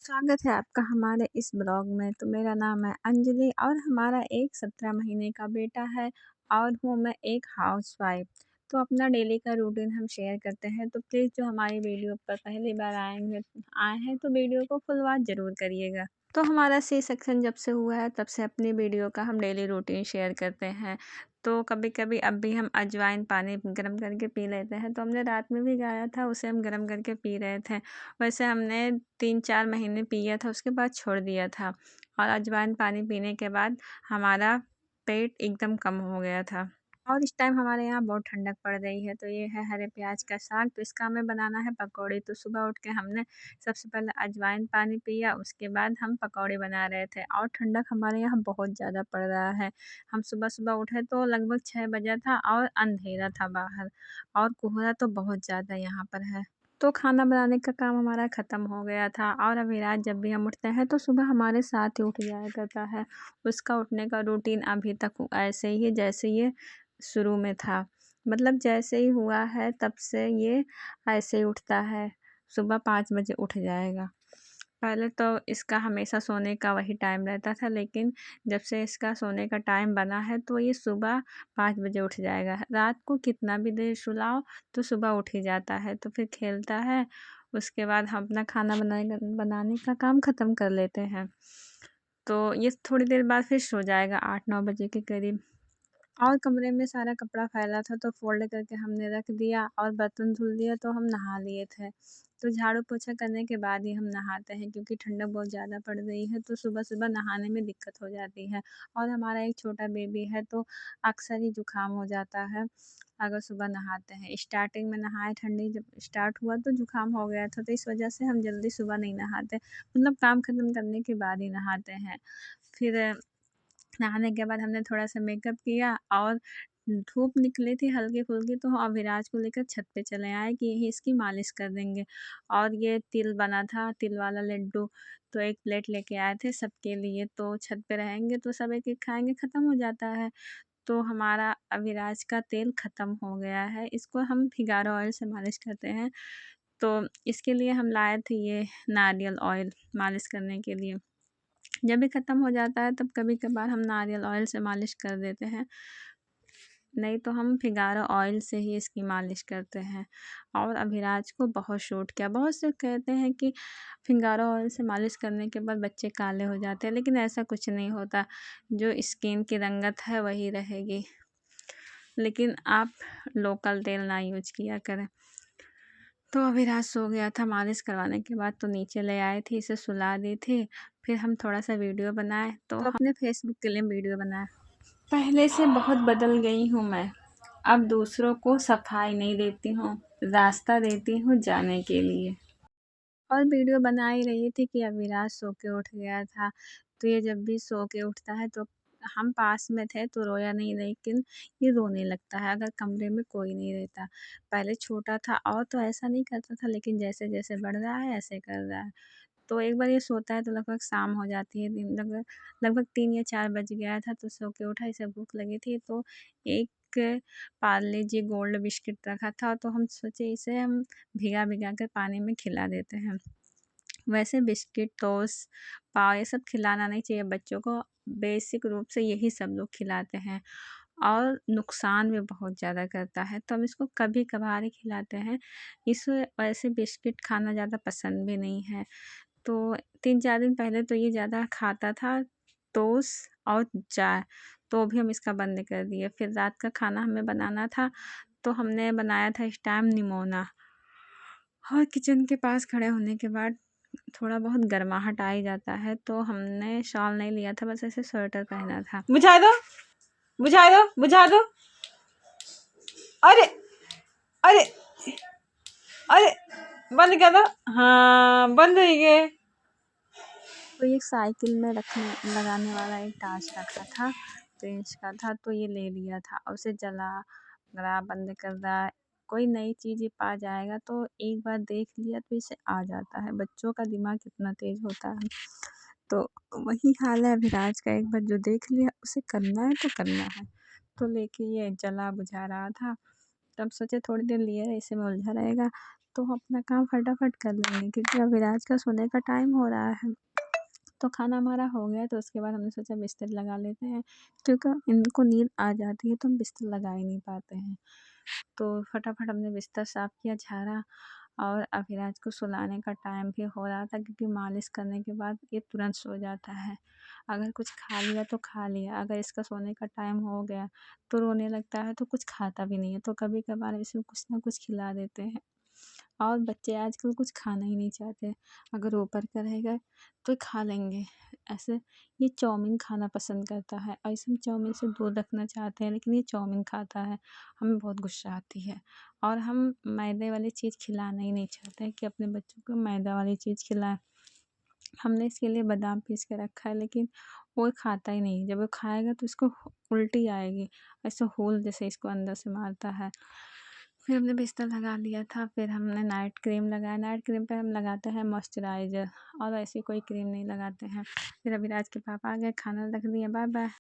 स्वागत है आपका हमारे इस ब्लॉग में। तो मेरा नाम है अंजलि और हमारा एक 17 महीने का बेटा है और हूँ मैं एक हाउसवाइफ। तो अपना डेली का रूटीन हम शेयर करते हैं। तो प्लीज़ जो हमारी वीडियो पर पहली बार आए हैं तो वीडियो को फुल वॉच ज़रूर करिएगा। तो हमारा सी सेक्शन जब से हुआ है तब से अपनी वीडियो का हम डेली रूटीन शेयर करते हैं। तो कभी-कभी अब भी हम अजवाइन पानी गरम करके पी लेते हैं। तो हमने रात में भी गाया था, उसे हम गरम करके पी रहे थे। वैसे हमने 3-4 महीने पिया था, उसके बाद छोड़ दिया था और अजवाइन पानी पीने के बाद हमारा पेट एकदम कम हो गया था। और इस टाइम हमारे यहाँ बहुत ठंडक पड़ रही है। तो ये है हरे प्याज का साग, तो इसका हमें बनाना है पकौड़े। तो सुबह उठ के हमने सबसे पहले अजवाइन पानी पिया, उसके बाद हम पकौड़े बना रहे थे और ठंडक हमारे यहाँ बहुत ज़्यादा पड़ रहा है। हम सुबह-सुबह उठे तो लगभग 6 बजा था और अंधेरा था बाहर और कोहरा तो बहुत ज़्यादा यहाँ पर है। तो खाना बनाने का काम हमारा ख़त्म हो गया था और अभी रात जब भी हम उठते हैं तो सुबह हमारे साथ ही उठ जाया करता है। उसका उठने का रूटीन अभी तक ऐसे ही है जैसे ये शुरू में था। मतलब जैसे ही हुआ है तब से ये ऐसे ही उठता है, सुबह 5 बजे उठ जाएगा। पहले तो इसका हमेशा सोने का वही टाइम रहता था, लेकिन जब से इसका सोने का टाइम बना है तो ये सुबह 5 बजे उठ जाएगा। रात को कितना भी देर सुलाओ तो सुबह उठ ही जाता है, तो फिर खेलता है। उसके बाद हम अपना खाना बनाने का काम ख़त्म कर लेते हैं। तो ये थोड़ी देर बाद फिर सो जाएगा 8-9 बजे के करीब। और कमरे में सारा कपड़ा फैला था तो फ़ोल्ड करके हमने रख दिया और बर्तन धुल दिया तो हम नहा लिए थे। तो झाड़ू पोछा करने के बाद ही हम नहाते हैं, क्योंकि ठंडक बहुत ज़्यादा पड़ रही है तो सुबह-सुबह नहाने में दिक्कत हो जाती है। और हमारा एक छोटा बेबी है तो अक्सर ही ज़ुकाम हो जाता है अगर सुबह नहाते हैं। स्टार्टिंग में नहाए, ठंडी जब स्टार्ट हुआ तो ज़ुकाम हो गया था, तो इस वजह से हम जल्दी सुबह नहीं नहाते, मतलब काम ख़त्म करने के बाद ही नहाते हैं। फिर नहाने के बाद हमने थोड़ा-सा मेकअप किया और धूप निकली थी हल्की-फुल्की, तो हम अभिराज को लेकर छत पे चले आए कि यही इसकी मालिश कर देंगे। और ये तिल बना था, तिल वाला लड्डू, तो 1 प्लेट लेके आए थे सबके लिए। तो छत पे रहेंगे तो सब एक-एक खाएँगे, ख़त्म हो जाता है। तो हमारा अभिराज का तेल ख़त्म हो गया है, इसको हम फिगारो ऑयल से मालिश करते हैं। तो इसके लिए हम लाए थे ये नारियल ऑयल मालिश करने के लिए। जब भी ख़त्म हो जाता है तब कभी-कभार हम नारियल ऑयल से मालिश कर देते हैं, नहीं तो हम फिगारो ऑयल से ही इसकी मालिश करते हैं। और अभिराज को बहुत सूट किया। बहुत से कहते हैं कि फिंगारो ऑयल से मालिश करने के बाद बच्चे काले हो जाते हैं, लेकिन ऐसा कुछ नहीं होता, जो स्किन की रंगत है वही रहेगी। लेकिन आप लोकल तेल ना यूज़ किया करें। तो अभिराज सो गया था, मालिश करवाने के बाद तो नीचे ले आए थे, इसे सुला दी थी। फिर हम थोड़ा-सा वीडियो बनाए, तो अपने फेसबुक के लिए वीडियो बनाया। पहले से बहुत बदल गई हूँ मैं, अब दूसरों को सफाई नहीं देती हूँ, रास्ता देती हूँ जाने के लिए। और वीडियो बना ही रही थी कि अविनाश सो के उठ गया था। तो ये जब भी सो के उठता है तो हम पास में थे तो रोया नहीं, लेकिन ये रोने लगता है अगर कमरे में कोई नहीं रहता। पहले छोटा था और तो ऐसा नहीं करता था, लेकिन जैसे-जैसे बढ़ रहा है ऐसे कर रहा है। तो एक बार ये सोता है तो लगभग शाम हो जाती है, दिन लगभग लगभग 3 या 4 बज गया था तो सो के उठा, इसे भूख लगी थी तो एक पार्ले जी गोल्ड बिस्किट रखा था, तो हम सोचे इसे हम भिगा-भिगा कर पानी में खिला देते हैं। वैसे बिस्किट, टोस्ट, पाव ये सब खिलाना नहीं चाहिए बच्चों को, बेसिक रूप से यही सब लोग खिलाते हैं और नुकसान भी बहुत ज़्यादा करता है, तो हम इसको कभी-कभार ही खिलाते हैं। इस वैसे बिस्किट खाना ज़्यादा पसंद भी नहीं है। तो 3-4 दिन पहले तो ये ज़्यादा खाता था टोस्ट और चाय, तो भी हम इसका बंद कर दिए। फिर रात का खाना हमें बनाना था, तो हमने बनाया था इस टाइम निमोना। और किचन के पास खड़े होने के बाद थोड़ा बहुत गर्माहट आ ही जाता है, तो हमने शॉल नहीं लिया था, बस ऐसे स्वेटर पहना था। बुझा दो, बुझा दो, बुझा दो। अरे अरे अरे, बंद कर दो। हाँ, बंद हो गए। तो ये साइकिल में रखने लगाने वाला एक टार्च रखा था, तो इंच का था, तो ये ले लिया था और उसे जला रहा, बंद कर रहा। कोई नई चीज़ पा जाएगा तो एक बार देख लिया तो इसे आ जाता है। बच्चों का दिमाग कितना तेज़ होता है। तो वही हाल है अभिराज का, एक बार जो देख लिया उसे करना है तो करना है। तो लेके ये जला बुझा रहा था, तब सोचे थोड़ी देर लिए रहे, इसे में उलझा रहेगा। तो हम अपना काम फटाफट कर लेंगे क्योंकि अविराज का सोने का टाइम हो रहा है। तो खाना हमारा हो गया तो उसके बाद हमने सोचा बिस्तर लगा लेते हैं क्योंकि इनको नींद आ जाती है तो हम बिस्तर लगा ही नहीं पाते हैं। तो फटाफट हमने बिस्तर साफ़ किया, झाड़ा और अभिराज को सुलाने का टाइम भी हो रहा था क्योंकि मालिश करने के बाद ये तुरंत सो जाता है। अगर कुछ खा लिया तो खा लिया, अगर इसका सोने का टाइम हो गया तो रोने लगता है तो कुछ खाता भी नहीं है। तो कभी-कभार इसे कुछ ना कुछ खिला देते हैं। और बच्चे आजकल कुछ खाना ही नहीं चाहते। अगर ऊपर का रहेगा तो खा लेंगे। ऐसे ये चाउमीन खाना पसंद करता है और इसे हम चाउमीन से दूर रखना चाहते हैं लेकिन ये चाउमीन खाता है। हमें बहुत गुस्सा आती है और हम मैदे वाली चीज़ खिलाना ही नहीं चाहते हैं कि अपने बच्चों को मैदा वाली चीज़ खिलाएँ। हमने इसके लिए बादाम पीस के रखा है लेकिन वो खाता ही नहीं। जब वो खाएगा तो इसको उल्टी आएगी, ऐसे होल जैसे इसको अंदर से मारता है। फिर हमने बिस्तर लगा लिया था, फिर हमने नाइट क्रीम लगाया। नाइट क्रीम पे हम लगाते हैं मॉइस्चराइज़र और ऐसी कोई क्रीम नहीं लगाते हैं। फिर अभिराज के पापा आ गए, खाना रख दिया, बाय बाय।